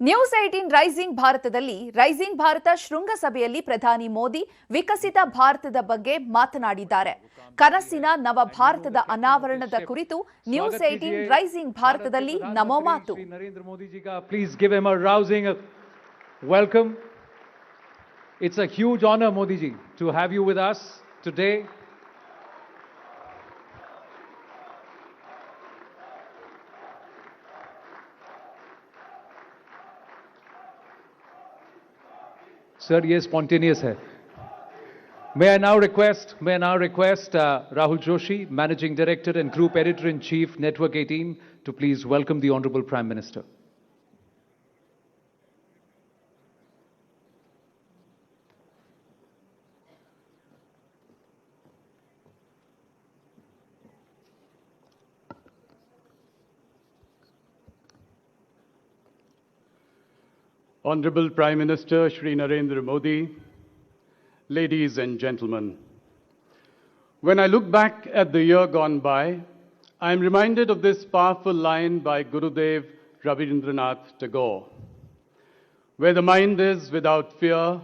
News 18 rising ಭಾರತದಲ್ಲಿ rising Bharat ಶೃಂಗಸಭೆಯಲ್ಲಿ ಪ್ರಧಾನಿ ಮೋದಿ ವಿಕಸಿತ ಭಾರತದ ಬಗ್ಗೆ ಮಾತನಾಡಿದ್ದಾರೆ. ಕನಸಿನ ನವ ಭಾರತದ ಅನಾವರಣದ ಕುರಿತು ನ್ಯೂಸ್ 18 ರೈಸಿಂಗ್ ಭಾರತದಲ್ಲಿ ನಮೋ ಮಾತು. Narendra Modi ji ka please give him a rousing welcome. It's a huge honor, Modi ji, to have you with us today. Sir, ये spontaneous है. May I now request Rahul Joshi, Managing Director and Group Editor-in-Chief, Network 18, to please welcome the Honorable Prime Minister. Honorable Prime Minister Shri Narendra Modi, ladies and gentlemen, when I look back at the year gone by, I am reminded of this powerful line by Gurudev Rabindranath Tagore, where the mind is without fear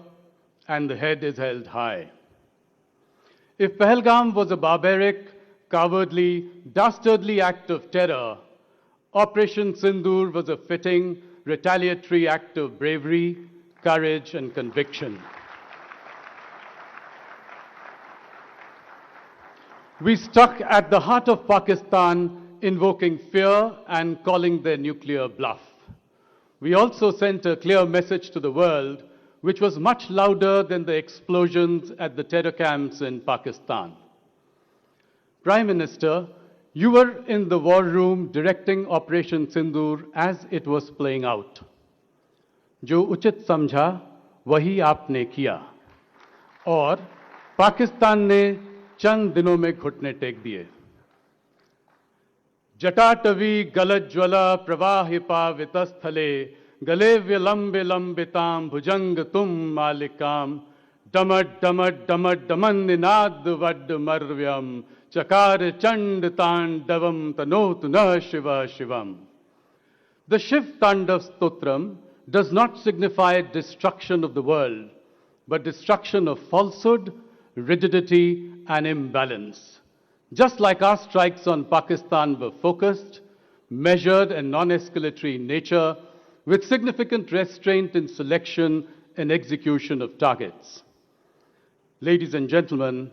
and the head is held high. If Pahalgam was a barbaric, cowardly, dastardly act of terror, Operation Sindoor was a fitting, retaliatory act of bravery, courage, and conviction. We struck at the heart of Pakistan, invoking fear and calling their nuclear bluff. We also sent a clear message to the world, which was much louder than the explosions at the terror camps in Pakistan. Prime Minister, you were in the war room directing Operation Sindoor as it was playing out. जो उचित समझा वही आपने किया और पाकिस्तान ने चंद दिनों में घुटने टेक दिए. जटाटवी गलज्ज्वला प्रवाहिपा वितस्थले गले विलंबिताम भुजंग तुम मालिकाम डमट डमट डमट डमन निनाद वड मर्व्यम चकार चंड तांडवम तनोत न Shiv Shivam. The Shiv Tandav Stotram does not signify destruction of the world, but destruction of falsehood, rigidity, and imbalance. Just like our strikes on Pakistan were focused, measured, and non-escalatory in nature, with significant restraint in selection and execution of targets. Ladies and gentlemen,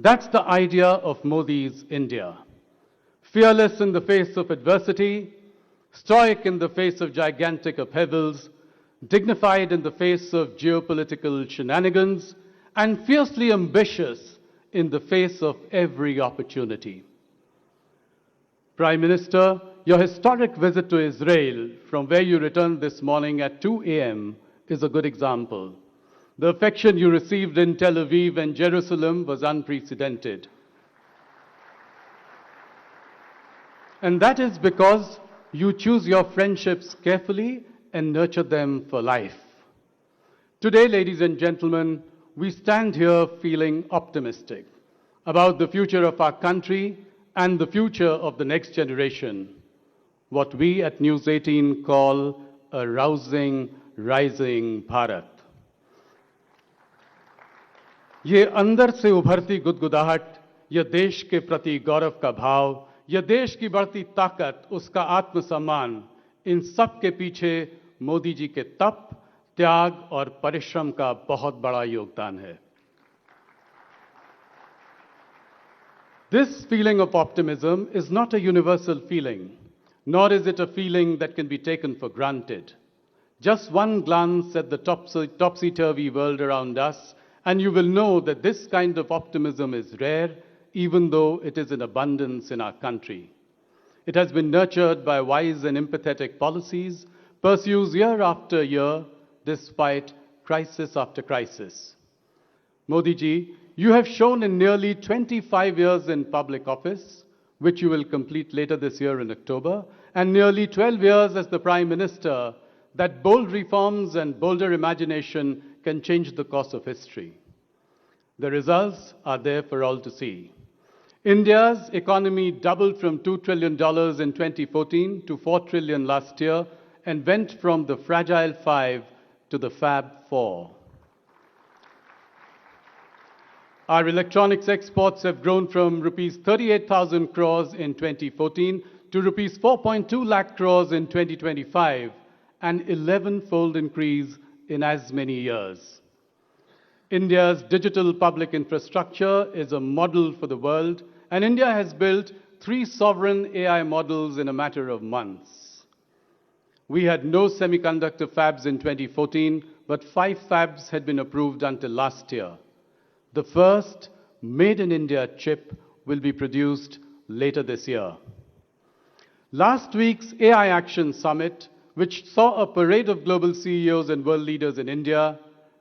that's the idea of Modi's India. Fearless in the face of adversity, stoic in the face of gigantic upheavals, dignified in the face of geopolitical shenanigans, and fiercely ambitious in the face of every opportunity. Prime Minister, your historic visit to Israel, from where you returned this morning at 2 a.m., is a good example. The affection you received in Tel Aviv and Jerusalem was unprecedented. And that is because you choose your friendships carefully and nurture them for life. Today, ladies and gentlemen, we stand here feeling optimistic about the future of our country and the future of the next generation, what we at News 18 call a rousing, rising Bharat. ये अंदर से उभरती गुदगुदाहट, यह देश के प्रति गौरव का भाव, यह देश की बढ़ती ताकत, उसका आत्मसम्मान, इन सब के पीछे मोदी जी के तप, त्याग और परिश्रम का बहुत बड़ा योगदान है. This feeling of optimism is not a universal feeling, nor is it a feeling that can be taken for granted. Just one glance at the topsy-turvy world around us, and you will know that this kind of optimism is rare, even though it is in abundance in our country. It has been nurtured by wise and empathetic policies, pursues year after year, despite crisis after crisis. Modi ji, you have shown in nearly 25 years in public office, which you will complete later this year in October, and nearly 12 years as the Prime Minister, that bold reforms and bolder imagination can change the course of history. The results are there for all to see. India's economy doubled from $2 trillion in 2014 to $4 trillion last year, and went from the fragile 5 to the Fab 4. Our electronics exports have grown from rupees 38,000 crores in 2014 to rupees 4.2 lakh crores in 2025, an 11-fold increase in as many years. India's digital public infrastructure is a model for the world, and India has built 3 sovereign AI models in a matter of months. We had no semiconductor fabs in 2014, but 5 fabs had been approved until last year. The first Made in India chip will be produced later this year. Last week's AI Action Summit, which saw a parade of global CEOs and world leaders in India,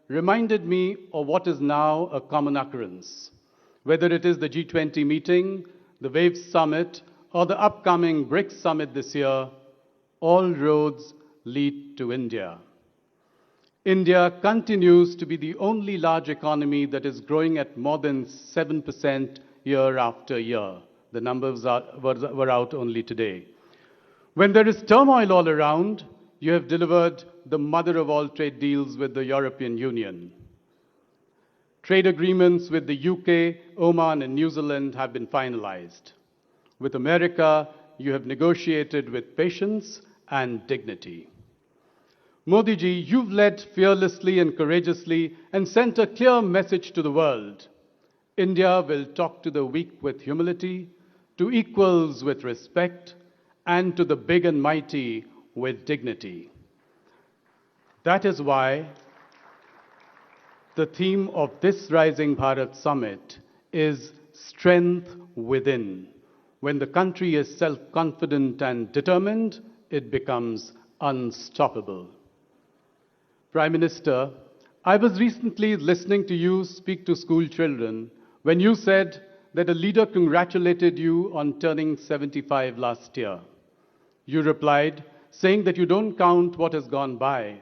reminded me of what is now a common occurrence. Whether it is the G20 meeting, the WAVE Summit, or the upcoming BRICS Summit this year, all roads lead to India. India continues to be the only large economy that is growing at more than 7% year after year. The numbers were out only today. When there is turmoil all around, you have delivered the mother of all trade deals with the European Union. Trade agreements with the UK, Oman, and New Zealand have been finalized. With America, you have negotiated with patience and dignity. Modi ji, you've led fearlessly and courageously and sent a clear message to the world. India will talk to the weak with humility, to equals with respect, and to the big and mighty with dignity. That is why the theme of this Rising Bharat Summit is Strength Within. When the country is self-confident and determined, it becomes unstoppable. Prime Minister, I was recently listening to you speak to school children when you said that a leader congratulated you on turning 75 last year. You replied, saying that you don't count what has gone by,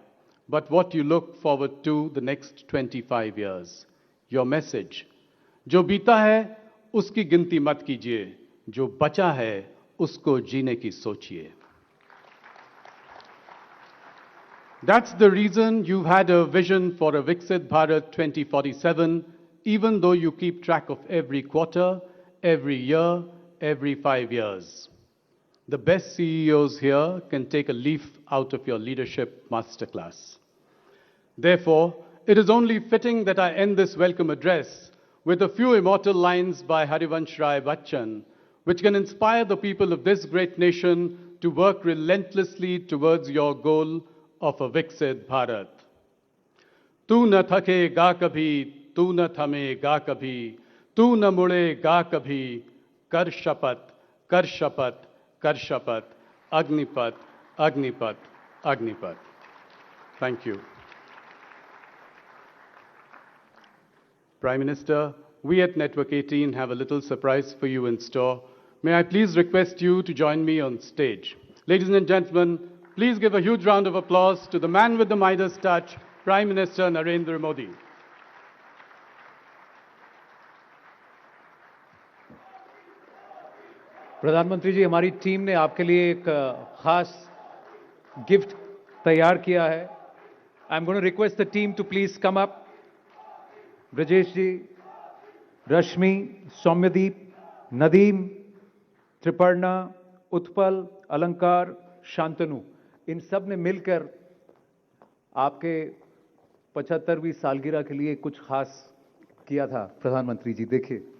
but what you look forward to the next 25 years. Your message, जो बीता है, उसकी गिनती मत कीजिए, जो बचा है, उसको जीने की सोचिए. That's the reason you've had a vision for a Viksit Bharat 2047, even though you keep track of every quarter, every year, every 5 years. The best CEOs here can take a leaf out of your leadership masterclass. Therefore, it is only fitting that I end this welcome address with a few immortal lines by Harivansh Rai Bachchan, which can inspire the people of this great nation to work relentlessly towards your goal of a Viksit Bharat. Tu na thakega kabhi, tu na thamega kabhi, tu na mudega kabhi, kar shapat, kar shapat, Kar Shapat, Agnipat, Agnipat, Agnipat. Thank you. Prime Minister, we at Network 18 have a little surprise for you in store. May I please request you to join me on stage. Ladies and gentlemen, please give a huge round of applause to the man with the Midas touch, Prime Minister Narendra Modi. प्रधानमंत्री जी, हमारी team ने आपके लिए एक खास gift तैयार किया है. I am going to request the team to please come up. Brajesh ji, Rashmi, Soumyadeep, Nadeem, Triparna, Utpal, Alankar, Shantanu, इन सब ने मिलकर आपके 75वीं सालगिरह के लिए कुछ खास किया था. प्रधानमंत्री जी, देखिए.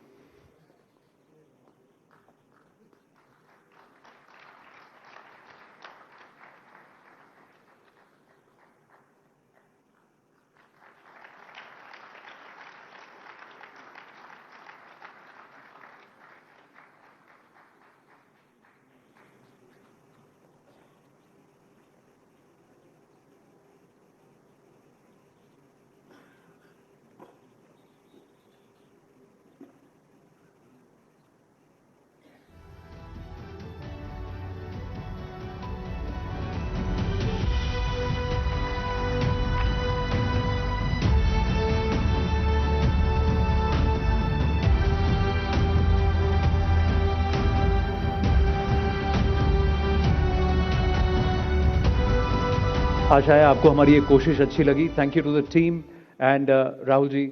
आशा है आपको हमारी ये कोशिश अच्छी लगी. Thank you to the team and Rahul ji,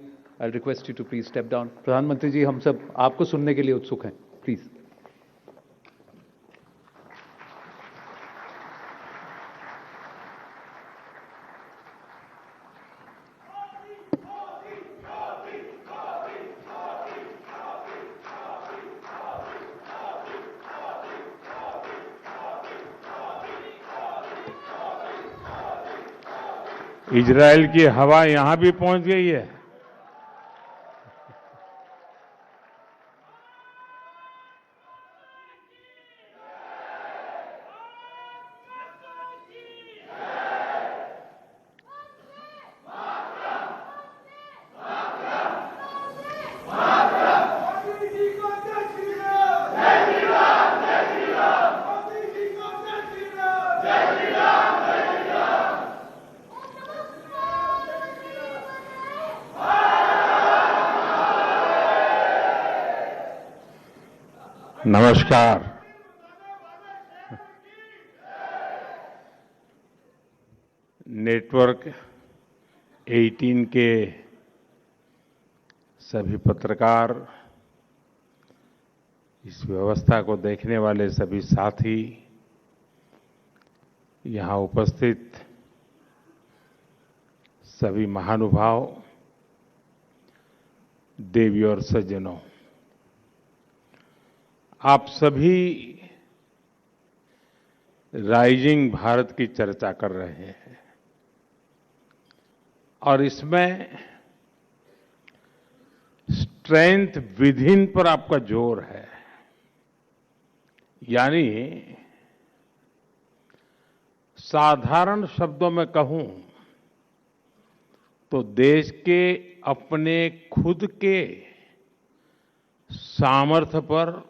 I request you to please step down. प्रधानमंत्री जी, हम सब आपको सुनने के लिए उत्सुक हैं. प्लीज. इजराइल की हवा यहां भी पहुंच गई है. नमस्कार. नेटवर्क 18 के सभी पत्रकार, इस व्यवस्था को देखने वाले सभी साथी, यहां उपस्थित सभी महानुभाव, देवी और सज्जनों, आप सभी राइजिंग भारत की चर्चा कर रहे हैं और इसमें स्ट्रेंथ विद इन पर आपका जोर है. यानी साधारण शब्दों में कहूं तो देश के अपने खुद के सामर्थ्य पर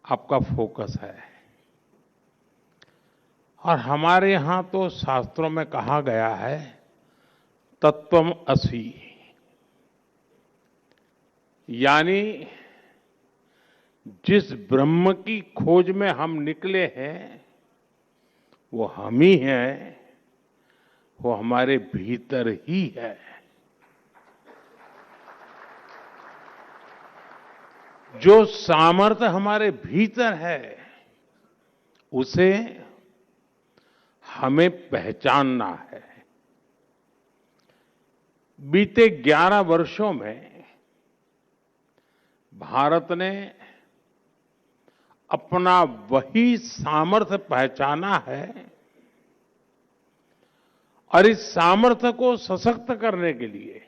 आपका फोकस है. और हमारे यहां तो शास्त्रों में कहा गया है, तत्वम असि, यानी जिस ब्रह्म की खोज में हम निकले हैं वो हम ही हैं, वो हमारे भीतर ही है. जो सामर्थ्य हमारे भीतर है उसे हमें पहचानना है. बीते 11 वर्षों में भारत ने अपना वही सामर्थ्य पहचाना है और इस सामर्थ्य को सशक्त करने के लिए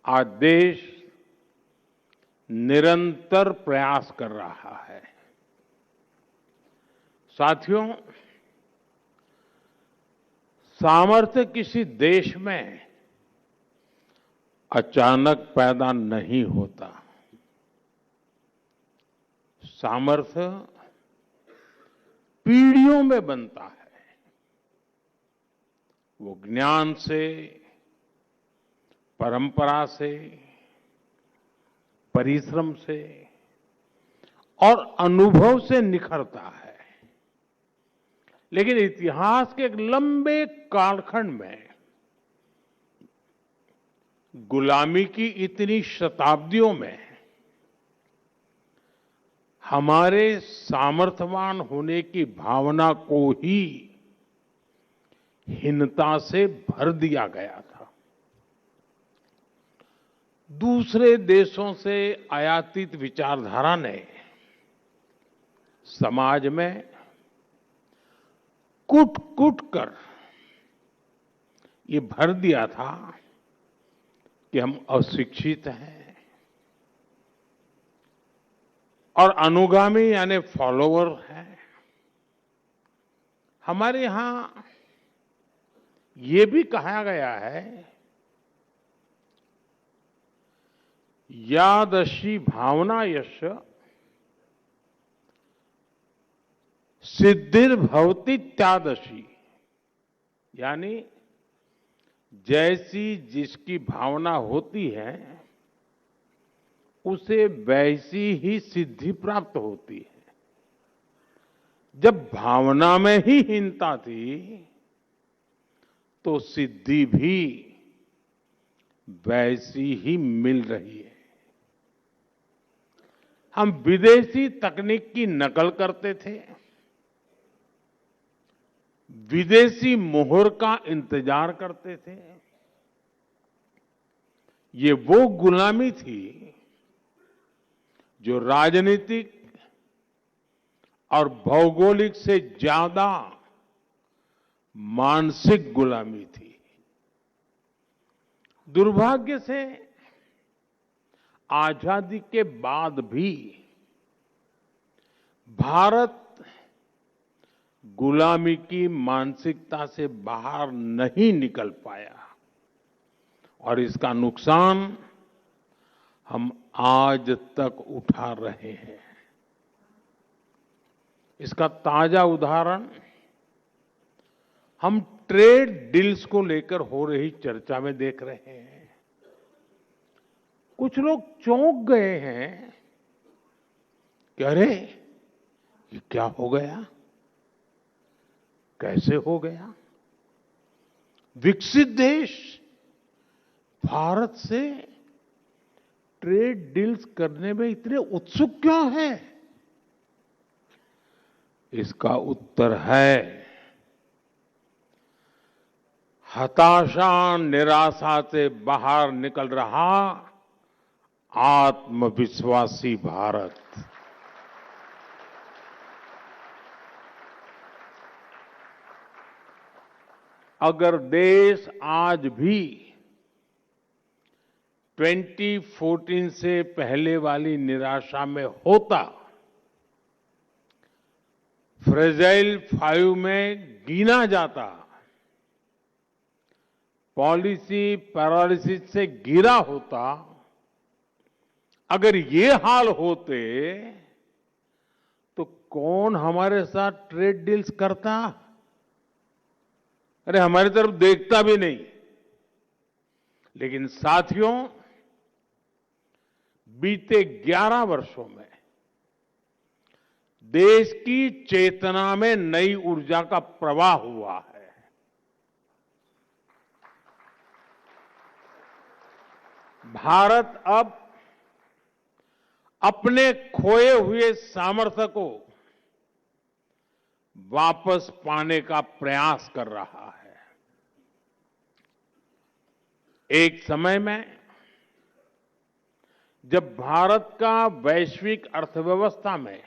आज देश निरंतर प्रयास कर रहा है. साथियों, सामर्थ्य किसी देश में अचानक पैदा नहीं होता. सामर्थ्य पीढ़ियों में बनता है. वो ज्ञान से, परंपरा से, परिश्रम से और अनुभव से निखरता है. लेकिन इतिहास के एक लंबे कालखंड में गुलामी की इतनी शताब्दियों में हमारे सामर्थ्यवान होने की भावना को ही हीनता से भर दिया गया था. दूसरे देशों से आयातित विचारधारा ने समाज में कूट कूट कर ये भर दिया था कि हम अशिक्षित हैं और अनुगामी यानी फॉलोवर हैं. हमारे यहां ये भी कहा गया है, यादशी भावना यश सिद्धिर्भवति त्यादशी, यानी जैसी जिसकी भावना होती है उसे वैसी ही सिद्धि प्राप्त होती है. जब भावना में ही हीनता थी तो सिद्धि भी वैसी ही मिल रही है। हम विदेशी तकनीक की नकल करते थे, विदेशी मोहर का इंतजार करते थे। ये वो गुलामी थी जो राजनीतिक और भौगोलिक से ज्यादा मानसिक गुलामी थी। दुर्भाग्य से आजादी के बाद भी भारत गुलामी की मानसिकता से बाहर नहीं निकल पाया और इसका नुकसान हम आज तक उठा रहे हैं। इसका ताजा उदाहरण हम ट्रेड डील्स को लेकर हो रही चर्चा में देख रहे हैं। कुछ लोग चौंक गए हैं कि अरे ये क्या हो गया, कैसे हो गया? विकसित देश भारत से ट्रेड डील्स करने में इतने उत्सुक क्यों हैं? इसका उत्तर है हताशा, निराशा से बाहर निकल रहा आत्मविश्वासी भारत। अगर देश आज भी 2014 से पहले वाली निराशा में होता, फ्रेजाइल 5 में गिना जाता, पॉलिसी पैरालिसिस से गिरा होता, अगर ये हाल होते तो कौन हमारे साथ ट्रेड डील्स करता? अरे हमारी तरफ देखता भी नहीं। लेकिन साथियों, बीते 11 वर्षों में देश की चेतना में नई ऊर्जा का प्रवाह हुआ है। भारत अब अपने खोए हुए सामर्थ्य को वापस पाने का प्रयास कर रहा है। एक समय में जब भारत का वैश्विक अर्थव्यवस्था में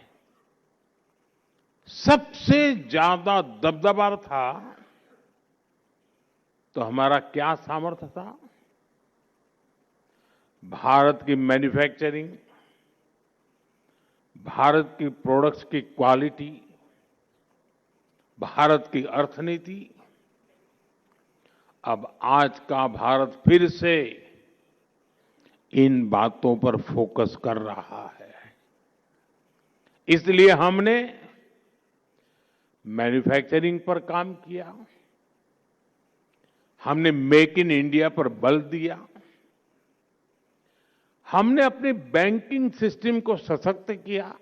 सबसे ज्यादा दबदबा था, तो हमारा क्या सामर्थ्य था? भारत की मैन्युफैक्चरिंग, भारत की प्रोडक्ट्स की क्वालिटी, भारत की अर्थनीति। अब आज का भारत फिर से इन बातों पर फोकस कर रहा है। इसलिए हमने मैन्युफैक्चरिंग पर काम किया, हमने मेक इन इंडिया पर बल दिया, हमने अपने बैंकिंग सिस्टम को सशक्त किया,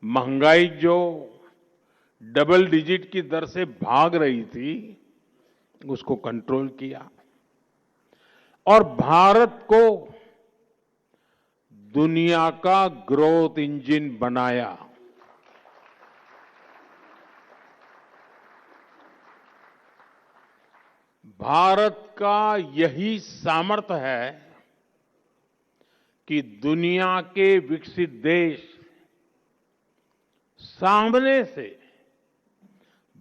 महंगाई जो डबल डिजिट की दर से भाग रही थी उसको कंट्रोल किया और भारत को दुनिया का ग्रोथ इंजन बनाया। भारत का यही सामर्थ्य है कि दुनिया के विकसित देश सामने से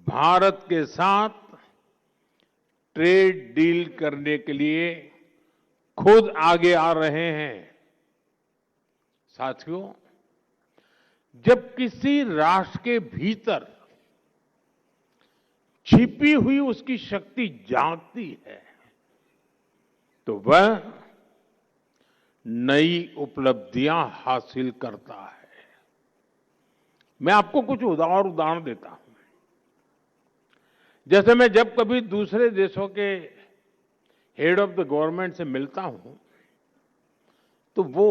भारत के साथ ट्रेड डील करने के लिए खुद आगे आ रहे हैं। साथियों, जब किसी राष्ट्र के भीतर छिपी हुई उसकी शक्ति जागती है तो वह नई उपलब्धियां हासिल करता है। मैं आपको कुछ और उदाहरण देता हूं। जैसे मैं जब कभी दूसरे देशों के हेड ऑफ द गवर्नमेंट से मिलता हूं तो वो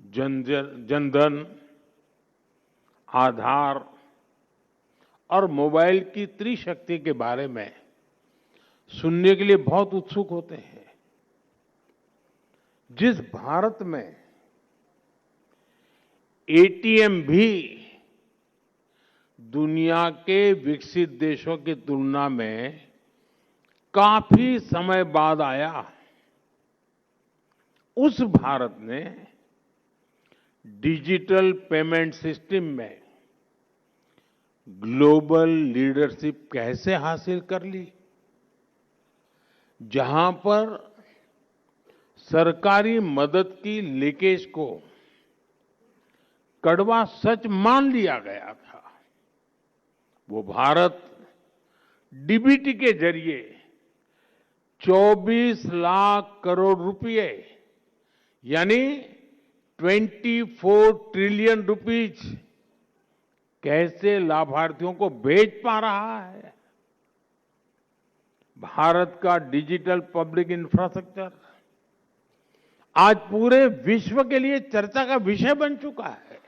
जनधन, आधार और मोबाइल की त्रिशक्ति के बारे में सुनने के लिए बहुत उत्सुक होते हैं। जिस भारत में एटीएम भी दुनिया के विकसित देशों की तुलना में काफी समय बाद आया, उस भारत ने डिजिटल पेमेंट सिस्टम में ग्लोबल लीडरशिप कैसे हासिल कर ली, जहां पर सरकारी मदद की लीकेज को कड़वा सच मान लिया गया था। वो भारत डीबीटी के जरिए 24 लाख करोड़ रुपए यानी 24 ट्रिलियन रुपीज कैसे लाभार्थियों को भेज पा रहा है। भारत का डिजिटल पब्लिक इंफ्रास्ट्रक्चर आज पूरे विश्व के लिए चर्चा का विषय बन चुका है।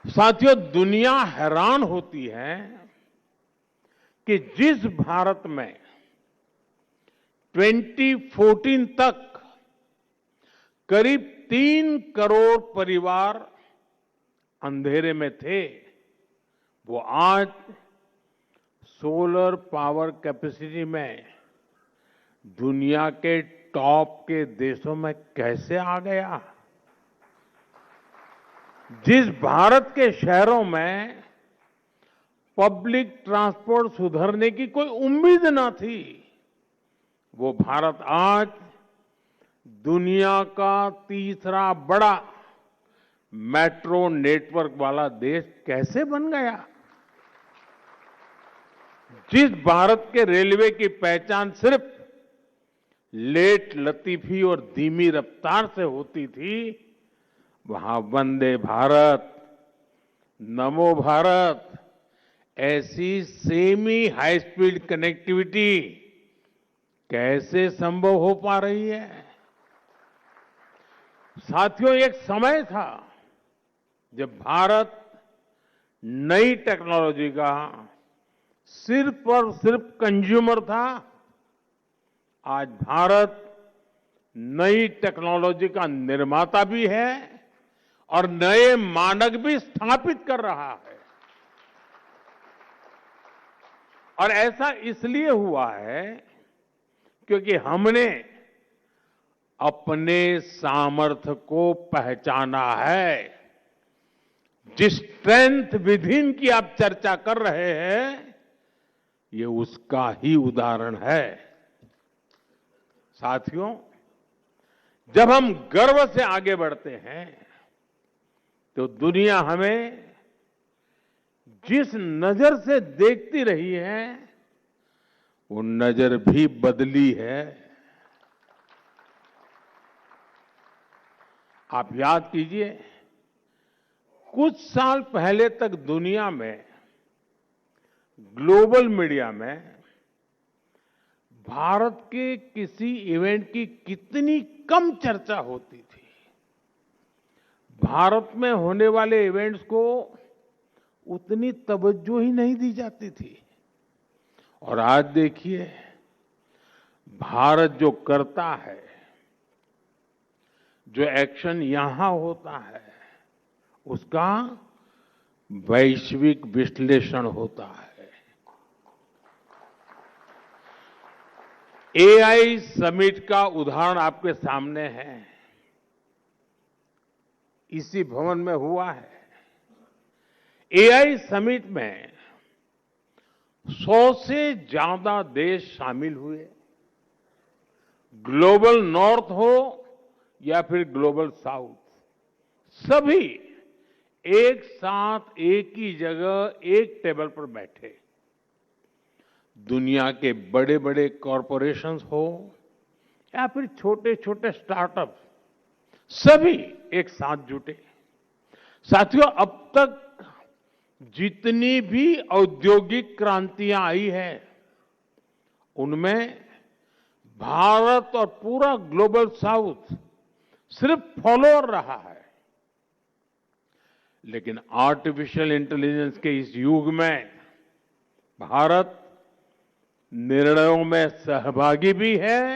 साथियों, दुनिया हैरान होती है कि जिस भारत में 2014 तक करीब 3 करोड़ परिवार अंधेरे में थे, वो आज सोलर पावर कैपेसिटी में दुनिया के टॉप के देशों में कैसे आ गया। जिस भारत के शहरों में पब्लिक ट्रांसपोर्ट सुधरने की कोई उम्मीद न थी, वो भारत आज दुनिया का तीसरा बड़ा मेट्रो नेटवर्क वाला देश कैसे बन गया। जिस भारत के रेलवे की पहचान सिर्फ लेट लतीफी और धीमी रफ्तार से होती थी, वहां वंदे भारत, नमो भारत ऐसी सेमी हाई स्पीड कनेक्टिविटी कैसे संभव हो पा रही है। साथियों, एक समय था जब भारत नई टेक्नोलॉजी का सिर्फ और सिर्फ कंज्यूमर था। आज भारत नई टेक्नोलॉजी का निर्माता भी है और नए मानक भी स्थापित कर रहा है। और ऐसा इसलिए हुआ है क्योंकि हमने अपने सामर्थ्य को पहचाना है। जिस स्ट्रेंथ विद इन की आप चर्चा कर रहे हैं, ये उसका ही उदाहरण है। साथियों, जब हम गर्व से आगे बढ़ते हैं तो दुनिया हमें जिस नजर से देखती रही है वो नजर भी बदली है। आप याद कीजिए, कुछ साल पहले तक दुनिया में ग्लोबल मीडिया में भारत के किसी इवेंट की कितनी कम चर्चा होती थी। भारत में होने वाले इवेंट्स को उतनी तवज्जो ही नहीं दी जाती थी। और आज देखिए, भारत जो करता है, जो एक्शन यहां होता है, उसका वैश्विक विश्लेषण होता है। एआई समिट का उदाहरण आपके सामने है, इसी भवन में हुआ है। एआई समिट में 100 से ज्यादा देश शामिल हुए। ग्लोबल नॉर्थ हो या फिर ग्लोबल साउथ, सभी एक साथ एक ही जगह एक टेबल पर बैठे। दुनिया के बड़े बड़े कॉरपोरेशंस हो या फिर छोटे छोटे स्टार्टअप, सभी एक साथ जुटे। साथियों, अब तक जितनी भी औद्योगिक क्रांतियां आई है, उनमें भारत और पूरा ग्लोबल साउथ सिर्फ फॉलोअर रहा है। लेकिन आर्टिफिशियल इंटेलिजेंस के इस युग में भारत निर्णयों में सहभागी भी है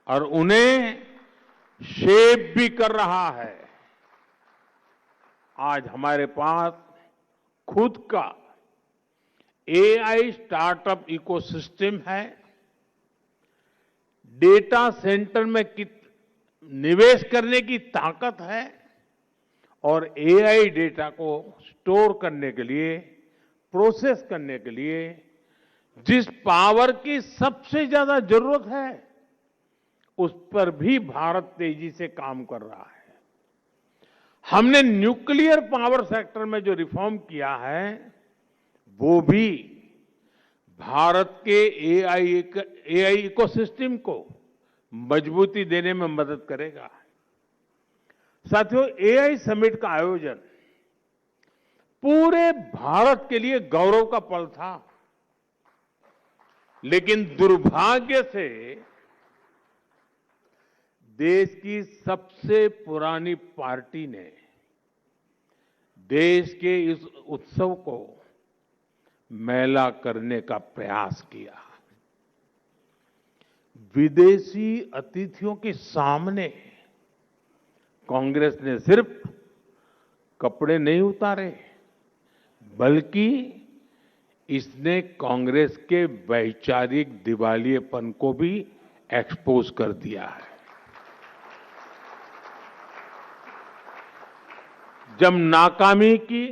और उन्हें शेप भी कर रहा है। आज हमारे पास खुद का एआई स्टार्टअप इकोसिस्टम है। डेटा सेंटर में निवेश करने की ताकत है और एआई डेटा को स्टोर करने के लिए, प्रोसेस करने के लिए जिस पावर की सबसे ज्यादा जरूरत है, उस पर भी भारत तेजी से काम कर रहा है। हमने न्यूक्लियर पावर सेक्टर में जो रिफॉर्म किया है, वो भी भारत के एआई इकोसिस्टम को मजबूती देने में मदद करेगा। साथियों, एआई समिट का आयोजन पूरे भारत के लिए गौरव का पल था, लेकिन दुर्भाग्य से देश की सबसे पुरानी पार्टी ने देश के इस उत्सव को मैला करने का प्रयास किया। विदेशी अतिथियों के सामने कांग्रेस ने सिर्फ कपड़े नहीं उतारे, बल्कि इसने कांग्रेस के वैचारिक दिवालियेपन को भी एक्सपोज कर दिया है। जब नाकामी की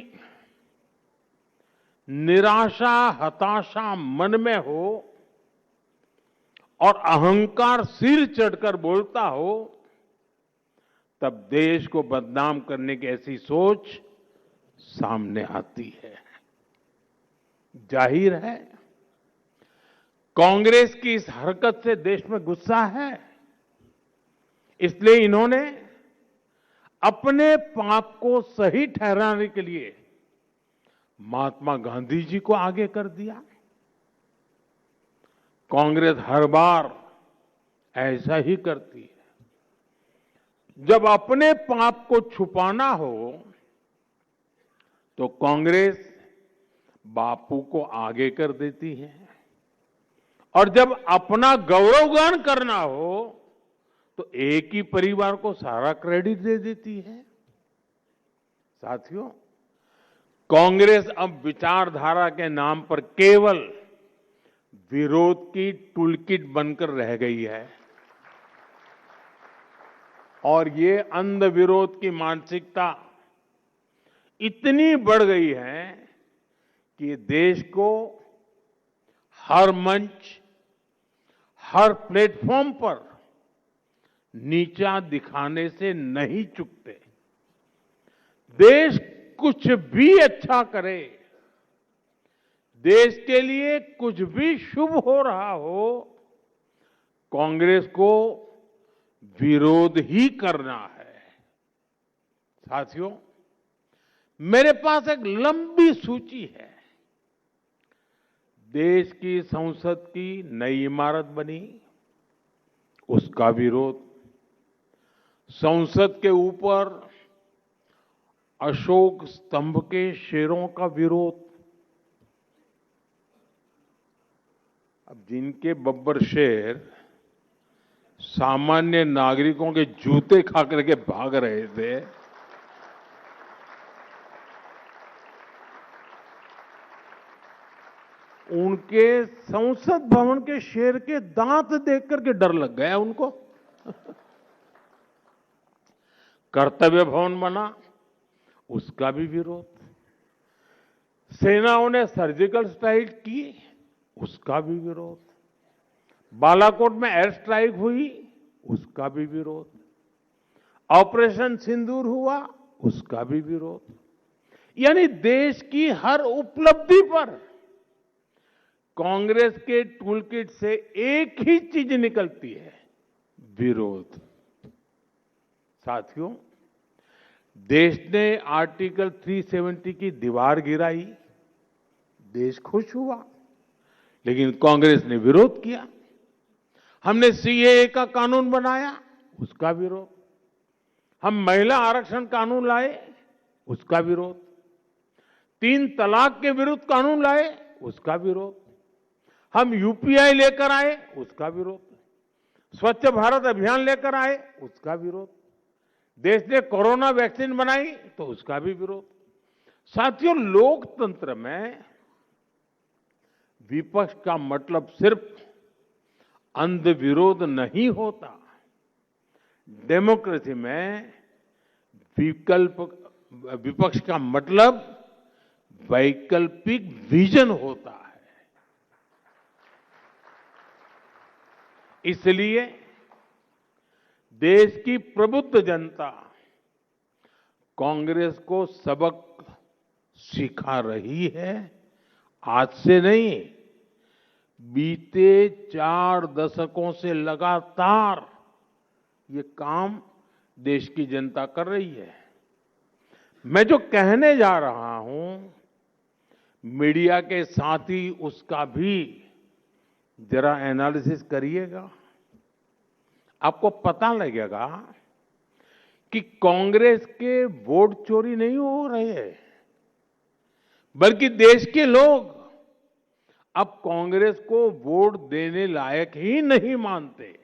निराशा, हताशा मन में हो और अहंकार सिर चढ़कर बोलता हो, तब देश को बदनाम करने की ऐसी सोच सामने आती है। जाहिर है, कांग्रेस की इस हरकत से देश में गुस्सा है। इसलिए इन्होंने अपने पाप को सही ठहराने के लिए महात्मा गांधी जी को आगे कर दिया। कांग्रेस हर बार ऐसा ही करती है। जब अपने पाप को छुपाना हो तो कांग्रेस बापू को आगे कर देती है, और जब अपना गौरवगान करना हो तो एक ही परिवार को सारा क्रेडिट दे देती है। साथियों, कांग्रेस अब विचारधारा के नाम पर केवल विरोध की टूलकिट बनकर रह गई है, और ये अंध विरोध की मानसिकता इतनी बढ़ गई है कि देश को हर मंच, हर प्लेटफॉर्म पर नीचा दिखाने से नहीं चूकते। देश कुछ भी अच्छा करे, देश के लिए कुछ भी शुभ हो रहा हो, कांग्रेस को विरोध ही करना है। साथियों, मेरे पास एक लंबी सूची है। देश की संसद की नई इमारत बनी, उसका विरोध। संसद के ऊपर अशोक स्तंभ के शेरों का विरोध। अब जिनके बब्बर शेर सामान्य नागरिकों के जूते खा करके भाग रहे थे, उनके संसद भवन के शेर के दांत देख करके डर लग गया उनको। कर्तव्य भवन बना, उसका भी विरोध। सेनाओं ने सर्जिकल स्ट्राइक की, उसका भी विरोध। बालाकोट में एयर स्ट्राइक हुई, उसका भी विरोध। ऑपरेशन सिंदूर हुआ, उसका भी विरोध। यानी देश की हर उपलब्धि पर कांग्रेस के टूलकिट से एक ही चीज निकलती है, विरोध। साथियों, देश ने आर्टिकल 370 की दीवार गिराई, देश खुश हुआ, लेकिन कांग्रेस ने विरोध किया। हमने सीएए का कानून बनाया, उसका विरोध। हम महिला आरक्षण कानून लाए, उसका विरोध। 3 तलाक के विरुद्ध कानून लाए, उसका विरोध। हम यूपीआई लेकर आए, उसका विरोध। स्वच्छ भारत अभियान लेकर आए, उसका विरोध। देश ने कोरोना वैक्सीन बनाई तो उसका भी विरोध। साथियों, लोकतंत्र में विपक्ष का मतलब सिर्फ अंध विरोध नहीं होता। डेमोक्रेसी में विपक्ष का मतलब वैकल्पिक विजन होता है। इसलिए देश की प्रबुद्ध जनता कांग्रेस को सबक सिखा रही है। आज से नहीं, बीते 4 दशकों से लगातार ये काम देश की जनता कर रही है। मैं जो कहने जा रहा हूं, मीडिया के साथ ही उसका भी जरा एनालिसिस करिएगा। आपको पता लगेगा कि कांग्रेस के वोट चोरी नहीं हो रहे हैं, बल्कि देश के लोग अब कांग्रेस को वोट देने लायक ही नहीं मानते।